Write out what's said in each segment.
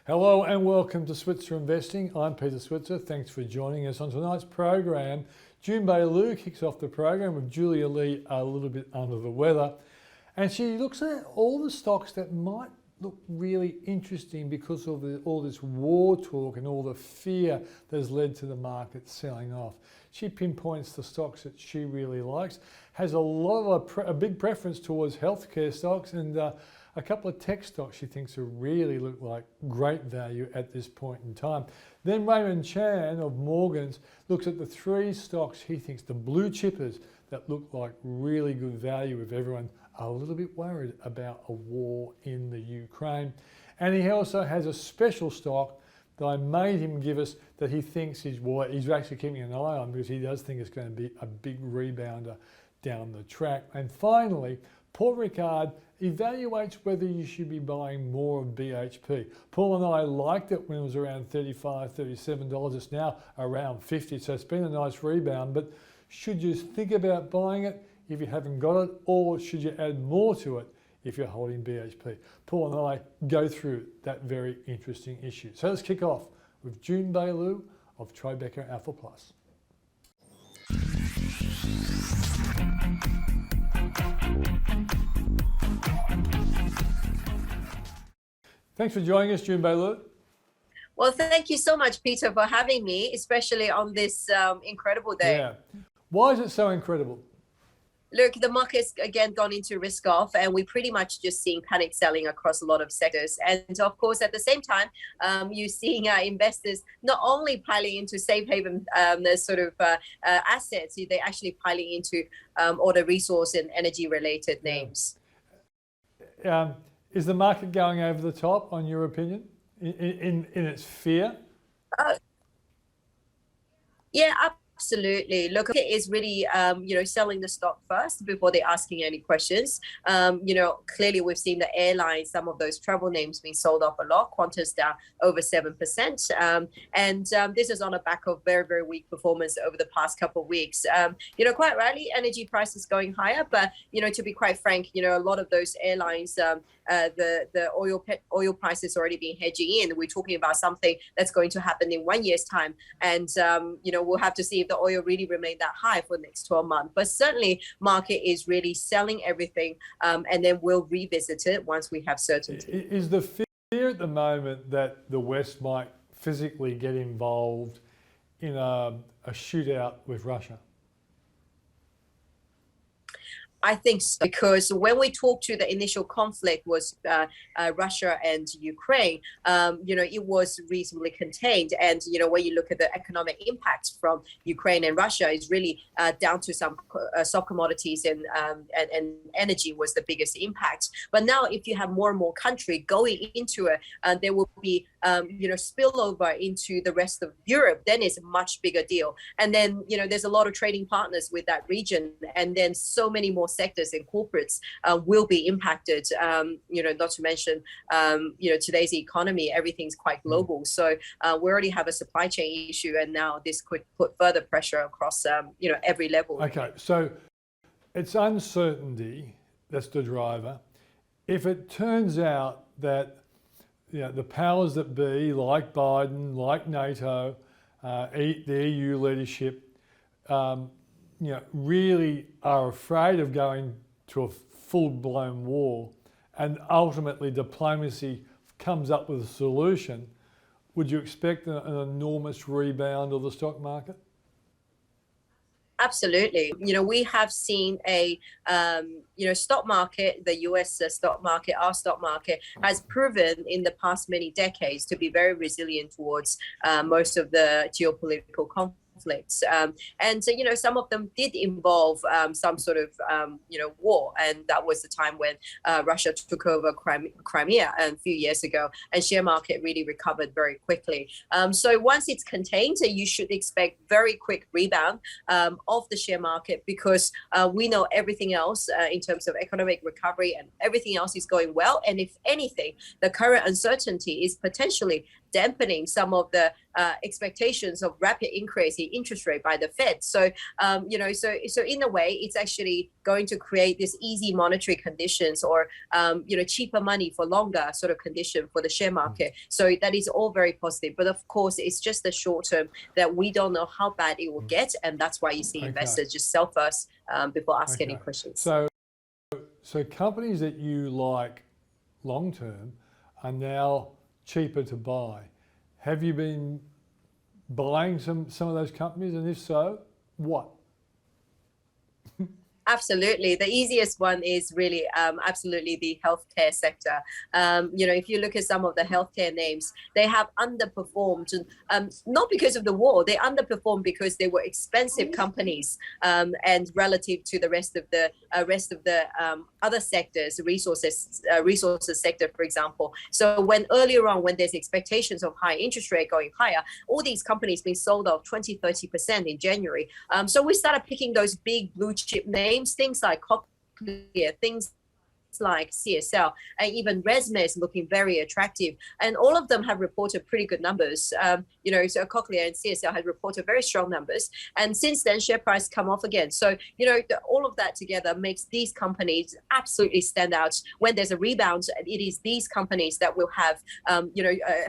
Hello and welcome to Switzer Investing. I'm Peter Switzer. Thanks for joining us on tonight's program. Junbei Liu kicks off the program with Julia Lee a little bit under the weather. And she looks at all the stocks that might look really interesting because of all this war talk and all the fear that has led to the market selling off. She pinpoints the stocks that she really likes, has a big preference towards healthcare stocks and a couple of tech stocks she thinks really look like great value at this point in time. Then Raymond Chan of Morgans looks at the three stocks he thinks, the blue chippers, that look like really good value if everyone are a little bit worried about a war in the Ukraine. And he also has a special stock that I made him give us that he thinks he's actually keeping an eye on because he does think it's going to be a big rebounder down the track. And finally, Paul Ricard evaluates whether you should be buying more of BHP. Paul and I liked it when it was around $35, $37. It's now around 50, so it's been a nice rebound. But should you think about buying it if you haven't got it, or should you add more to it if you're holding BHP? Paul and I go through that very interesting issue. So let's kick off with Junbei Liu of Tribeca Alpha Plus. Thanks for joining us, Junbei Liu. Well, thank you so much, Peter, for having me, especially on this incredible day. Yeah. Why is it so incredible? Look, the market's again gone into risk off, and we're pretty much just seeing panic selling across a lot of sectors. And of course, at the same time, you're seeing investors not only piling into safe haven assets, they're actually piling into all the resource and energy related names. Is the market going over the top, on your opinion, in its fear? Yeah, absolutely. Look, it is really, selling the stock first before they're asking any questions. Clearly we've seen the airlines, some of those travel names being sold off a lot. Qantas down over 7%. This is on the back of very, very weak performance over the past couple of weeks. Quite rightly, energy prices going higher, but, to be quite frank, a lot of those airlines, the oil prices already being hedging in. We're talking about something that's going to happen in 1 year's time. And, we'll have to see if the oil really remain that high for the next 12 months. But certainly market is really selling everything, and then we'll revisit it once we have certainty. Is the fear at the moment that the West might physically get involved in a shootout with Russia? I think so, because when we talked to the initial conflict was Russia and Ukraine, it was reasonably contained. And, when you look at the economic impact from Ukraine and Russia is really down to some soft commodities and energy was the biggest impact. But now if you have more and more country going into it, there will be, spillover into the rest of Europe, then it's a much bigger deal. And then, there's a lot of trading partners with that region. And then so many more sectors and corporates will be impacted, not to mention, today's economy, everything's quite global. So we already have a supply chain issue, and now this could put further pressure across, every level. Okay, so it's uncertainty that's the driver. If it turns out that the powers that be, like Biden, like NATO, the EU leadership, really are afraid of going to a full-blown war, and ultimately diplomacy comes up with a solution, would you expect an enormous rebound of the stock market? Absolutely. We have seen a, stock market, the US stock market, our stock market has proven in the past many decades to be very resilient towards most of the geopolitical conflicts. Some of them did involve some sort of, war. And that was the time when Russia took over Crimea a few years ago, and share market really recovered very quickly. So once it's contained, you should expect very quick rebound of the share market, because we know everything else in terms of economic recovery and everything else is going well. And if anything, the current uncertainty is potentially dampening some of the expectations of rapid increase in interest rate by the Fed. So so in a way, it's actually going to create this easy monetary conditions or cheaper money for longer sort of condition for the share market. So that is all very positive. But of course, it's just the short term that we don't know how bad it will get, and that's why you see investors just sell first before asking any questions. So companies that you like long term are now cheaper to buy. Have you been buying some of those companies, and if so, what? Absolutely. The easiest one is really absolutely the healthcare sector. If you look at some of the healthcare names, they have underperformed, not because of the war. They underperformed because they were expensive companies, and relative to the rest of the other sectors, resources sector, for example. So when earlier on, when there's expectations of high interest rate going higher, all these companies being sold off 20-30% in January. So we started picking those big blue chip names, things like Cochlear, things like CSL, and even ResMed is looking very attractive, and all of them have reported pretty good numbers. So Cochlear and CSL had reported very strong numbers, and since then share price come off again. So all of that together makes these companies absolutely stand out. When there's a rebound, it is these companies that will have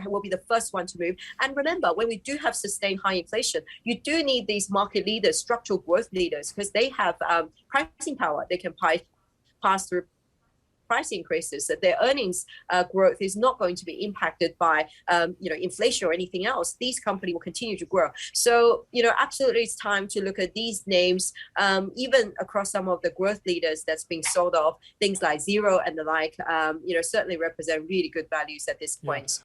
will be the first one to move. And remember, when we do have sustained high inflation, you do need these market leaders, structural growth leaders, because they have pricing power. They can pass through price increases, that their earnings growth is not going to be impacted by inflation or anything else. These companies will continue to grow. So absolutely, it's time to look at these names, even across some of the growth leaders that's being sold off. Things like Xero and the like, certainly represent really good values at this point.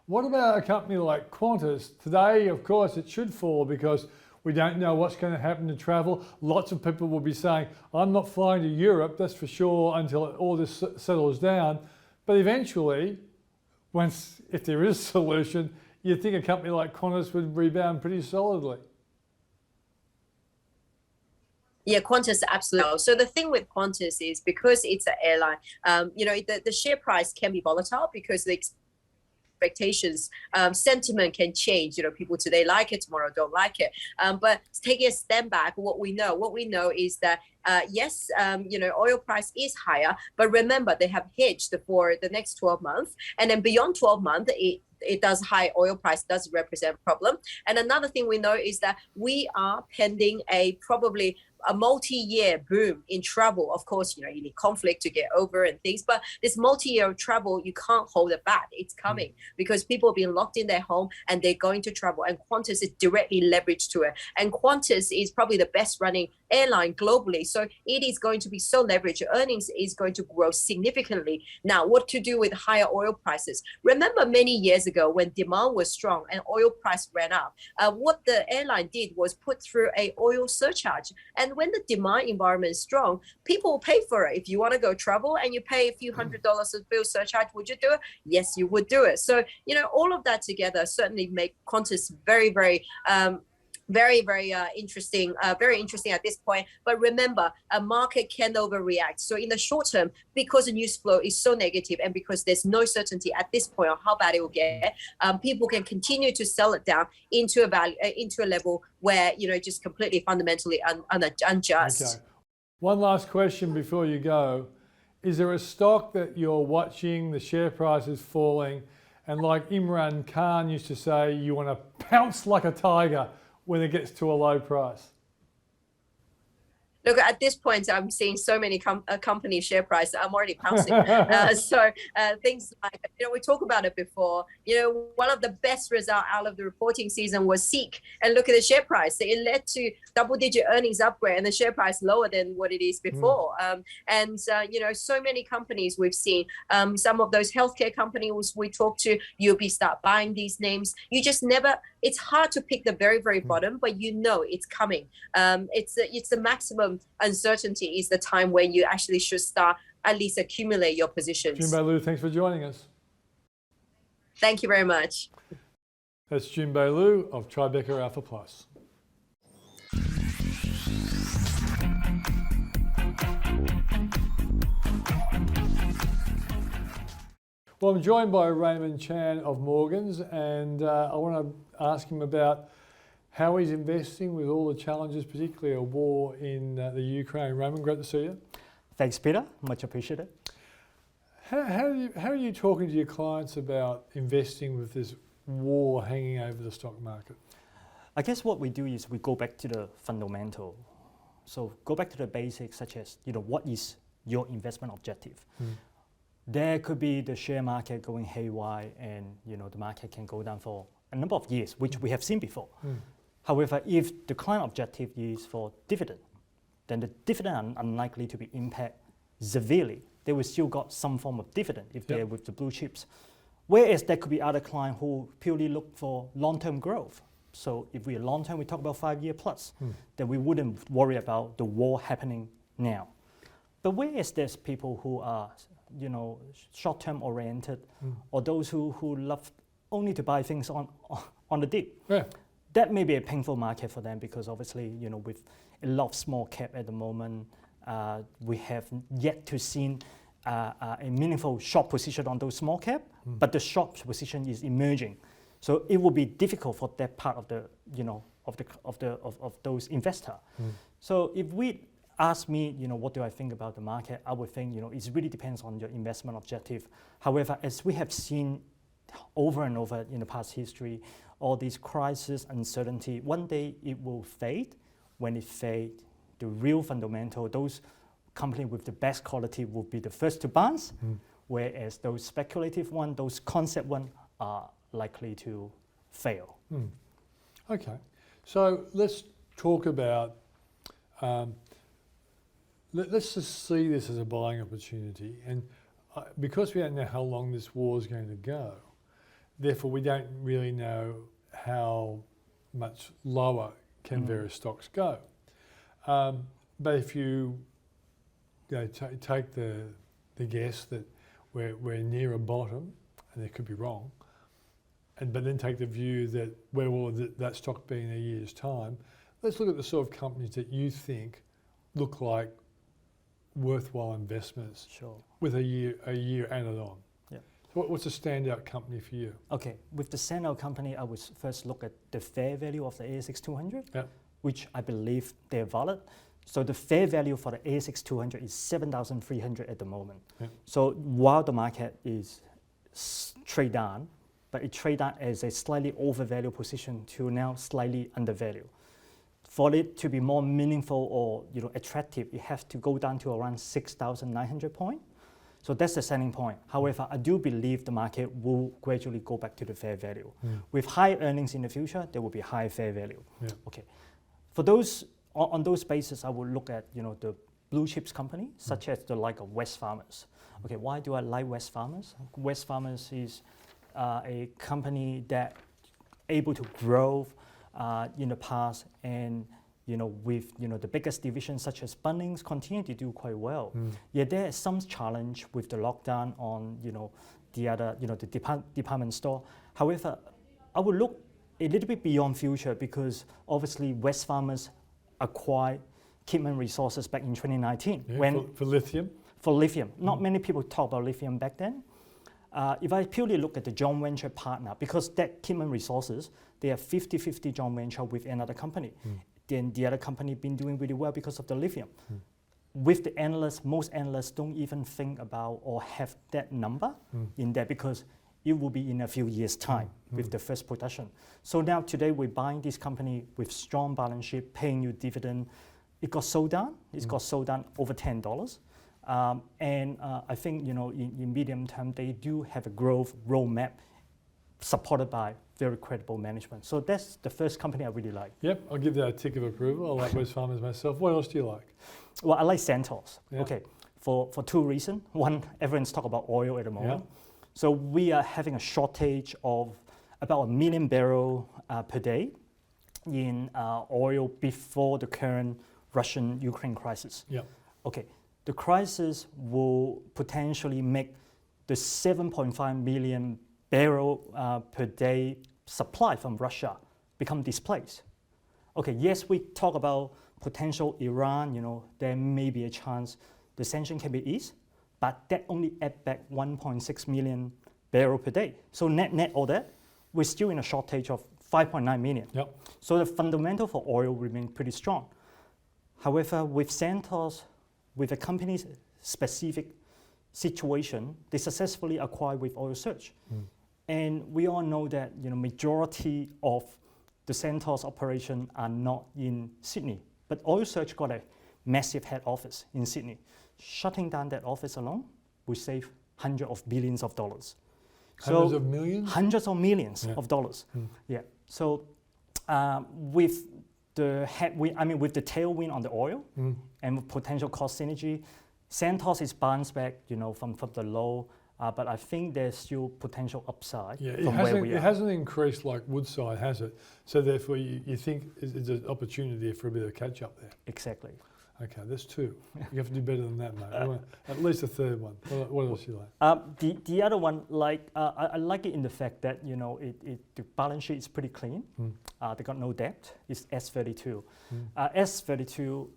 What about a company like Qantas? Today, of course, it should fall because we don't know what's going to happen to travel. Lots of people will be saying, I'm not flying to Europe, that's for sure, until all this settles down. But eventually, if there is a solution, you'd think a company like Qantas would rebound pretty solidly. Yeah, Qantas, absolutely. So the thing with Qantas is because it's an airline, the share price can be volatile because the expectations, sentiment can change. People today like it, tomorrow don't like it. But taking a step back, what we know is that yes, oil price is higher, but remember they have hedged for the next 12 months, and then beyond 12 months, it does high oil price does represent a problem. And another thing we know is that we are pending probably a multi-year boom in travel. Of course, you need conflict to get over and things, but this multi-year travel, you can't hold it back. It's coming because people are being locked in their home and they're going to travel, and Qantas is directly leveraged to it. And Qantas is probably the best running airline globally. So it is going to be so leveraged. Earnings is going to grow significantly. Now, what to do with higher oil prices? Remember many years ago when demand was strong and oil price ran up, what the airline did was put through a oil surcharge. And when the demand environment is strong, people will pay for it. If you want to go travel and you pay a few $100 of fuel surcharge, would you do it? Yes, you would do it. So, all of that together certainly make Qantas very, very very interesting, very interesting at this point. But remember, a market can overreact. So in the short term, because the news flow is so negative and because there's no certainty at this point on how bad it will get, people can continue to sell it down into a level where just completely fundamentally unjust. Okay. One last question before you go. Is there a stock that you're watching, the share price is falling, and like Imran Khan used to say, you want to pounce like a tiger when it gets to a low price? Look, at this point, I'm seeing so many company share price. I'm already pouncing. So things like, we talked about it before. One of the best results out of the reporting season was Seek. And look at the share price. It led to double-digit earnings upgrade and the share price lower than what it is before. So many companies we've seen. Some of those healthcare companies we talked to, you'll be start buying these names. You just never, it's hard to pick the very, very bottom, but it's coming. It's the maximum uncertainty is the time when you actually should start at least accumulate your positions. Junbei Liu, thanks for joining us. Thank you very much. That's Junbei Liu of Tribeca Alpha Plus. Well, I'm joined by Raymond Chan of Morgans, and I want to ask him about how he's investing with all the challenges, particularly a war in the Ukraine. Raymond, great to see you. Thanks, Peter. Much appreciated. How are you talking to your clients about investing with this war hanging over the stock market? I guess what we do is we go back to the fundamental. So go back to the basics, such as what is your investment objective? There could be the share market going haywire, and the market can go down for a number of years, which we have seen before. However, if the client objective is for dividend, then the dividend are unlikely to be impacted severely. They will still got some form of dividend if they're with the blue chips. Whereas there could be other clients who purely look for long-term growth. So if we are long-term, we talk about 5 year plus, then we wouldn't worry about the war happening now. But whereas there's people who are, short-term oriented, or those who love only to buy things on the dip, that may be a painful market for them, because obviously, with a lot of small cap at the moment, we have yet to see a meaningful short position on those small cap, but the short position is emerging. So it will be difficult for that part of the, of those investors. So if we ask me, what do I think about the market, I would think, it really depends on your investment objective. However, as we have seen over and over in the past history, all these crisis, uncertainty, one day it will fade. When it fades, the real fundamental, those companies with the best quality will be the first to bounce, whereas those speculative ones, those concept ones are likely to fail. Okay, so let's talk about, let's just see this as a buying opportunity. And because we don't know how long this war is going to go, therefore we don't really know how much lower can various stocks go. But if you, take the guess that we're near a bottom, and it could be wrong, but then take the view that where will that stock be in a year's time, let's look at the sort of companies that you think look like worthwhile investments. Sure. With a year added on. Yeah. So what's a standout company for you? Okay, with the standout company, I would first look at the fair value of the ASX 200, which I believe they're valid. So the fair value for the ASX 200 is 7,300 at the moment. So while the market is trade down, but it trade down as a slightly overvalued position to now slightly undervalued. For it to be more meaningful or attractive, it has to go down to around 6,900 points. So that's the selling point. However, I do believe the market will gradually go back to the fair value. With high earnings in the future, there will be high fair value. Okay, for those on those bases, I would look at the blue chips company, such as the like of Wesfarmers. Okay, why do I like Wesfarmers? Wesfarmers is a company that able to grow in the past, and with the biggest divisions such as Bunnings continue to do quite well. Yet there is some challenge with the lockdown on the other the department store. However, I would look a little bit beyond future, because obviously Wesfarmers acquired Kidman Resources back in 2019 for lithium. For lithium, not many people talk about lithium back then. If I purely look at the joint venture partner, because that Kidman Resources, they are 50-50 joint venture with another company. Then the other company been doing really well because of the lithium. With the analysts, most analysts don't even think about or have that number in there, because it will be in a few years' time with the first production. So now today we're buying this company with strong balance sheet, paying you dividend. It got sold down. It's got sold down over $10. And I think in medium term they do have a growth roadmap supported by very credible management. So that's the first company I really like. Yep, I'll give that a tick of approval. I like Wesfarmers myself. What else do you like? Well, I like Santos. Okay, for two reasons. One, everyone's talking about oil at the moment. So we are having a shortage of about 1 million barrels per day in oil before the current Russian-Ukraine crisis. Okay, the crisis will potentially make the 7.5 million barrel per day supply from Russia become displaced. Okay, yes, we talk about potential Iran, there may be a chance the sanction can be eased, but that only add back 1.6 million barrel per day. So net all that, we're still in a shortage of 5.9 million. Yep. So the fundamental for oil remain pretty strong. However, with Santos, with the company's specific situation, they successfully acquired with Oil Search. And we all know that majority of the Santos operation are not in Sydney, but Oil Search got a massive head office in Sydney. Shutting down that office alone will save hundreds of billions of dollars. Hundreds of millions? Hundreds of millions Yeah. of dollars. Yeah. So with the headwind, with the tailwind on the oil and with potential cost synergy, Santos is bounced back, from the low. But I think there's still potential upside Yeah, from where we it are. hasn't increased like Woodside, has it? So therefore, you think there's an opportunity for a bit of catch up there. Exactly. Okay, that's two. You have to do better than that, mate. You want at least a third one. What else do you like? The other one, I like it in the fact that the balance sheet is pretty clean. They got no debt. It's S32. S32.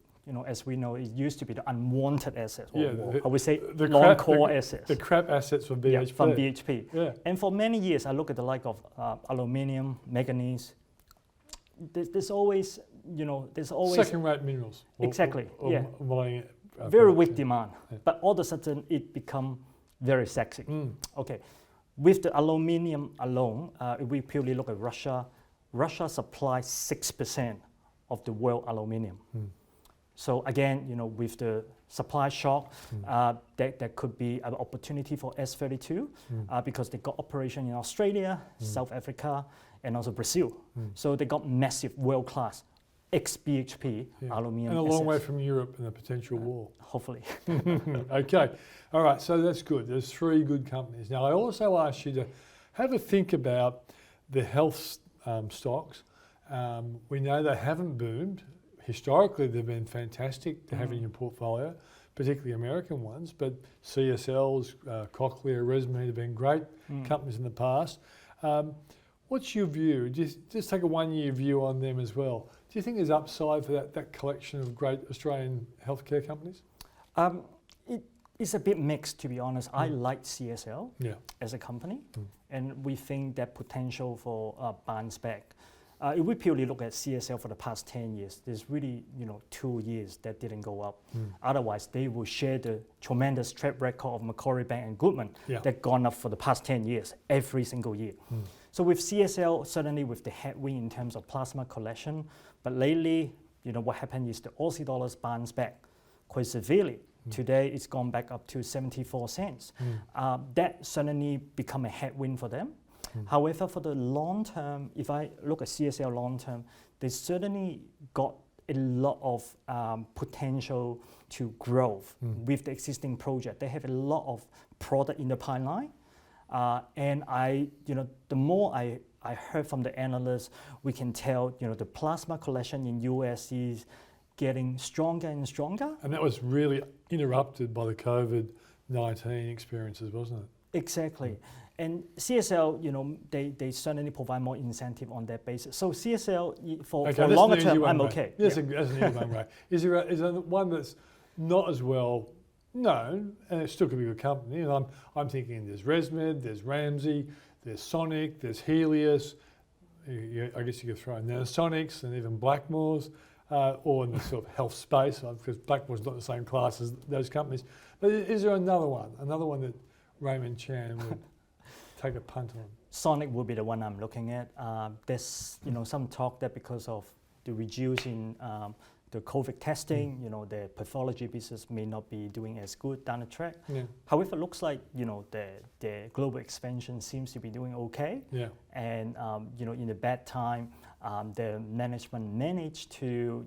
As we know, it used to be the unwanted assets, or I would say non-core assets. The crap assets from BHP. Yeah, from BHP. Yeah. And for many years, I look at the like of aluminium, manganese. There's always second-rate minerals. Exactly, yeah. Mining, very products, weak yeah. demand, Yeah. but all of a sudden it become very sexy. Okay, with the aluminium alone, if we purely look at Russia, Russia supplies 6% of the world aluminium. So again, with the supply shock, there could be an opportunity for S32 because they got operation in Australia, South Africa, and also Brazil. So they got massive world-class ex-BHP aluminium and a long way assets. from Europe and a potential war. Hopefully. Okay, all right, so that's good. There's three good companies. Now, I also asked you to have a think about the health stocks. We know they haven't boomed. Historically, they've been fantastic to have in your portfolio, particularly American ones, but CSLs, Cochlear, ResMed have been great companies in the past. What's your view? Just take a one-year view on them as well. Do you think there's upside for that collection of great Australian healthcare companies? It's a bit mixed, to be honest. I like CSL as a company, and we think that potential for bounce back. If we purely look at CSL for the past 10 years, there's really 2 years that didn't go up. Otherwise, they will share the tremendous track record of Macquarie Bank and Goodman that gone up for the past 10 years, every single year. So with CSL, certainly with the headwind in terms of plasma collection, but lately, what happened is the Aussie dollars bounced back quite severely. Today, it's gone back up to 74 cents. That certainly become a headwind for them. However, for the long term, if I look at CSL long term, they certainly got a lot of potential to growth with the existing project. They have a lot of product in the pipeline, and the more I heard from the analysts, we can tell the plasma collection in US is getting stronger and stronger. And that was really interrupted by the COVID-19 experiences, wasn't it? Exactly. And CSL, they certainly provide more incentive on that basis. So CSL, for longer term, I'm okay. That's an easy one, Ray. Is there one that's not as well known, and it still could be a good company? And I'm thinking there's ResMed, there's Ramsay, there's Sonic, there's Helios. I guess you could throw in Nanosonics and even Blackmores, or in the sort of health space, because Blackmore's not the same class as those companies. But is there another one that Raymond Chan would take a punt on? Sonic will be the one I'm looking at. There's some talk that because of the reduce in the COVID testing, the pathology business may not be doing as good down the track. Yeah. However, it looks like the global expansion seems to be doing okay. Yeah. And in the bad time, the management managed to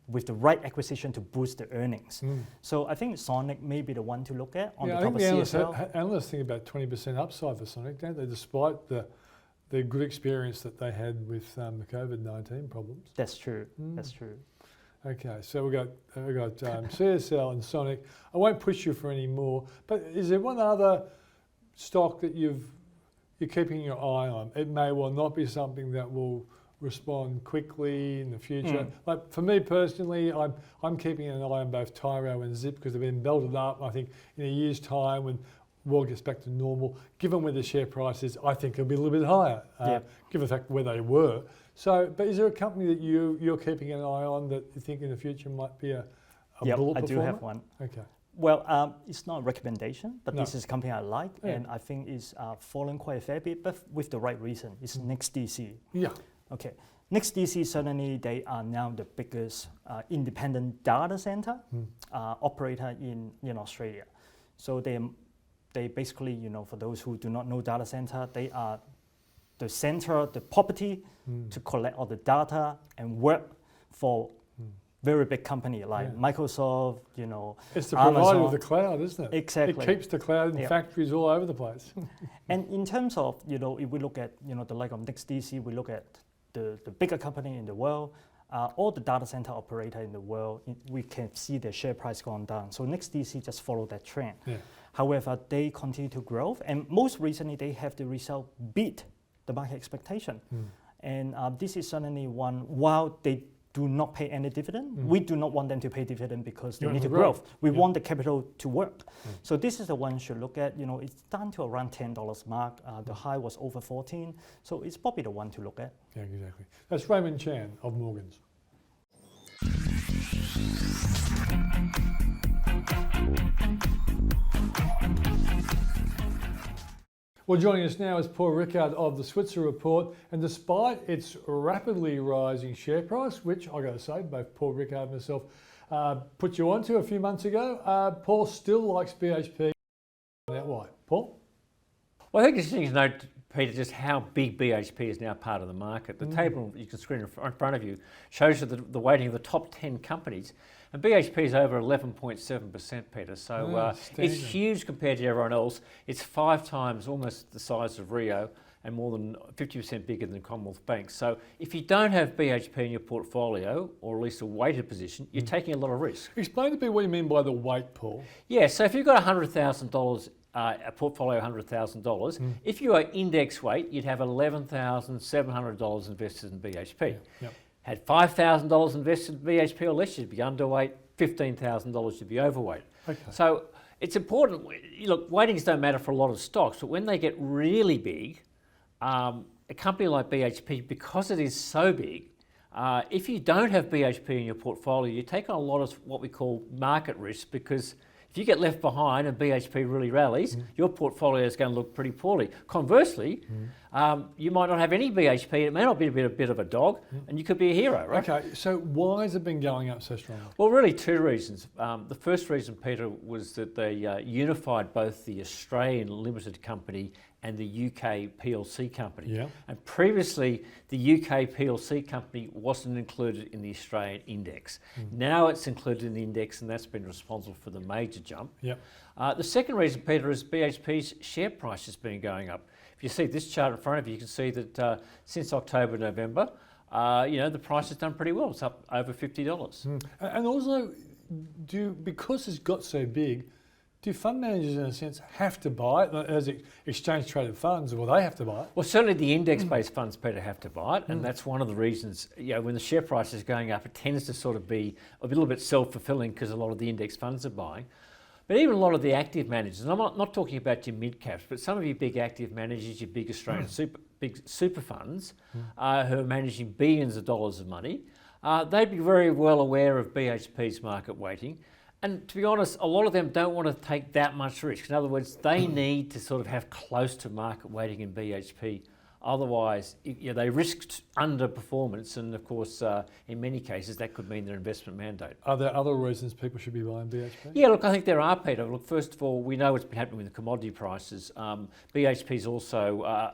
with the right acquisition to boost the earnings. So I think Sonic may be the one to look at on the top of CSL. Analysts think about 20% upside for Sonic, don't they? Despite the good experience that they had with the COVID-19 problems. That's true. That's true. Okay, so we got CSL and Sonic. I won't push you for any more, but is there one other stock that you're keeping your eye on? It may well not be something that will respond quickly in the future. Like for me personally, I'm keeping an eye on both Tyro and Zip because they've been belted up. I think in a year's time, when world gets back to normal, given where the share price is, I think it'll be a little bit higher, given the fact where they were. So, but is there a company that you're keeping an eye on that you think in the future might be a bullet performer? I do have one. Okay. Well, it's not a recommendation, but No. this is a company I like, Yeah. and I think it's fallen quite a fair bit, but with the right reason. It's NextDC. Yeah. Okay. NextDC, certainly they are now the biggest independent data center operator in Australia. So they basically, for those who do not know data center, they are the center, the property to collect all the data and work for very big company like Microsoft, It's the provider Amazon. of the cloud, isn't it? Exactly. It keeps the cloud in factories all over the place. And in terms of, if we look at, the like of NextDC, we look at the bigger company in the world, all the data center operator in the world, we can see their share price going down. So NextDC just follow that trend. Yeah. However, they continue to grow, and most recently they have the result beat the market expectation. And this is certainly one, while they do not pay any dividend, we do not want them to pay dividend because they You need to want grow. growth. We want the capital to work. So this is the one you should look at. It's down to around $10 mark. The high was over 14. So it's probably the one to look at. Yeah, exactly. That's Raymond Chan of Morgans. Well, joining us now is Paul Rickard of the Switzer Report, and despite its rapidly rising share price, which I got to say, both Paul Rickard and myself put you onto a few months ago, Paul still likes BHP. Why? Paul? Well, I think it's interesting to note, Peter, just how big BHP is now part of the market. The table you can screen in front of you shows you the weighting of the top 10 companies. And BHP is over 11.7%, Peter. So it's huge compared to everyone else. It's 5 times almost the size of Rio and more than 50% bigger than Commonwealth Bank. So if you don't have BHP in your portfolio, or at least a weighted position, you're taking a lot of risk. Explain to me what you mean by the weight, Paul. Yeah, so if you've got $100,000, a portfolio of $100,000, if you are index weight, you'd have $11,700 invested in BHP. Yep. Had $5,000 invested in BHP or less, you'd be underweight. $15,000, you'd be overweight. Okay. So it's important. Look, weightings don't matter for a lot of stocks, but when they get really big, a company like BHP, because it is so big, if you don't have BHP in your portfolio, you take on a lot of what we call market risk, because if you get left behind and BHP really rallies, your portfolio is going to look pretty poorly. Conversely, you might not have any BHP. It may not be a bit of a dog, and you could be a hero, right? Okay, so why has it been going up so strongly? Well, really 2 reasons. The first reason, Peter, was that they unified both the Australian limited company and the UK PLC company. Yeah. And previously, the UK PLC company wasn't included in the Australian index. Now it's included in the index, and that's been responsible for the major jump. Yep. The second reason, Peter, is BHP's share price has been going up. If you see this chart in front of you, you can see that since October, November, the price has done pretty well. It's up over $50. And also, because it's got so big, do fund managers, in a sense, have to buy it as exchange-traded funds, or they have to buy it? Well, certainly the index-based funds, Peter, have to buy it, and that's one of the reasons. When the share price is going up, it tends to sort of be a little bit self-fulfilling because a lot of the index funds are buying. But even a lot of the active managers, and I'm not talking about your mid-caps, but some of your big active managers, your big Australian big super funds, who are managing billions of dollars of money, they'd be very well aware of BHP's market weighting. And to be honest, a lot of them don't want to take that much risk. In other words, they need to sort of have close to market weighting in BHP. Otherwise, they risked underperformance, and of course, in many cases, that could mean their investment mandate. Are there other reasons people should be buying BHP? Yeah, look, I think there are, Peter. Look, first of all, we know what's been happening with the commodity prices. BHP's also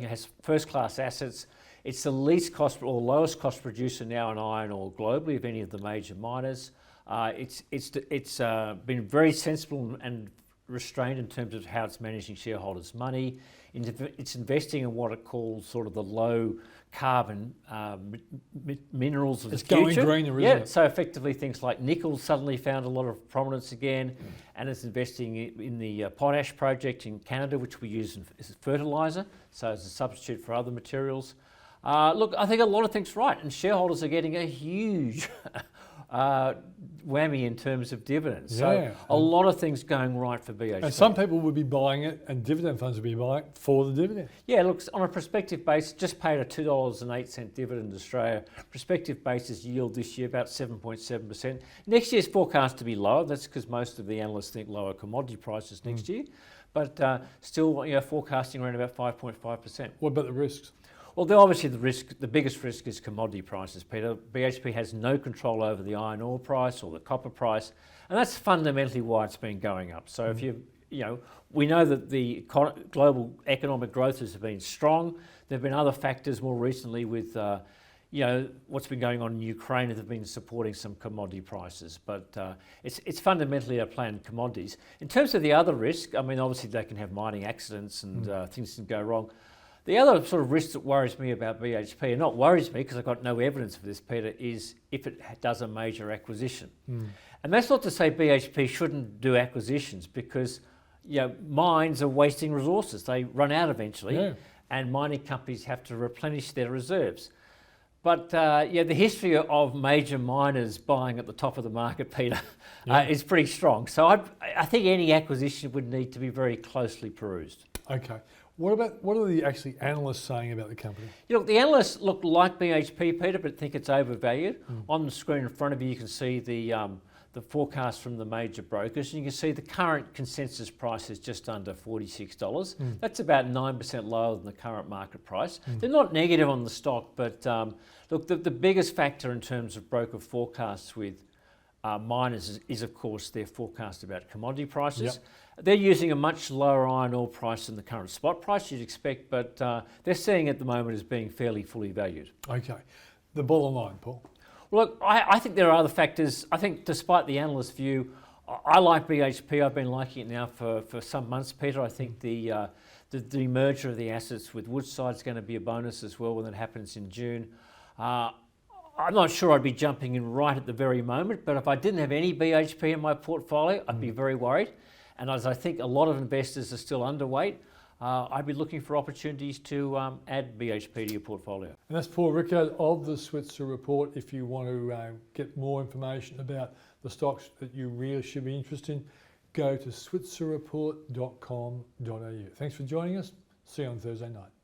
has first-class assets. It's the least cost or lowest cost producer now in iron ore globally of any of the major miners. It's been very sensible and restrained in terms of how it's managing shareholders' money. It's investing in what it calls sort of the low carbon minerals of the future. It's going greener, isn't it? So effectively things like nickel suddenly found a lot of prominence again, and it's investing in the potash project in Canada, which we use as fertiliser, so as a substitute for other materials. Look, I think a lot of things right, and shareholders are getting a huge whammy in terms of dividends. Yeah. So a lot of things going right for BHP. And some people would be buying it, and dividend funds would be buying it for the dividend. Yeah, look, on a prospective basis, just paid a $2.08 dividend in Australia. Prospective basis yield this year about 7.7%. Next year's forecast to be lower. That's because most of the analysts think lower commodity prices next year, but still, forecasting around about 5.5%. What about the risks? Well, obviously the biggest risk is commodity prices, Peter. BHP has no control over the iron ore price or the copper price, and that's fundamentally why it's been going up. So if we know that the global economic growth has been strong. There have been other factors more recently with, what's been going on in Ukraine that have been supporting some commodity prices. But it's fundamentally a play on commodities. In terms of the other risk, I mean, obviously they can have mining accidents and things can go wrong. The other sort of risk that worries me about BHP, and not worries me because I've got no evidence for this, Peter, is if it does a major acquisition. And that's not to say BHP shouldn't do acquisitions because mines are wasting resources. They run out eventually, and mining companies have to replenish their reserves. But the history of major miners buying at the top of the market, Peter, is pretty strong. So I think any acquisition would need to be very closely perused. Okay. What are the actually analysts saying about the company? Look, the analysts look like BHP, Peter, but think it's overvalued. On the screen in front of you can see the forecast from the major brokers, and you can see the current consensus price is just under $46. That's about 9% lower than the current market price. They're not negative on the stock, but look, the biggest factor in terms of broker forecasts with miners is of course their forecast about commodity prices. They're using a much lower iron ore price than the current spot price you'd expect, but they're seeing it at the moment as being fairly fully valued. Okay. The bottom line, Paul. Well, look, I think there are other factors. I think despite the analyst view, I like BHP. I've been liking it now for some months, Peter. I think the merger of the assets with Woodside is going to be a bonus as well when it happens in June. I'm not sure I'd be jumping in right at the very moment, but if I didn't have any BHP in my portfolio, I'd be very worried. And as I think a lot of investors are still underweight, I'd be looking for opportunities to add BHP to your portfolio. And that's Paul Rickard of the Switzer Report. If you want to get more information about the stocks that you really should be interested in, go to switzerreport.com.au. Thanks for joining us. See you on Thursday night.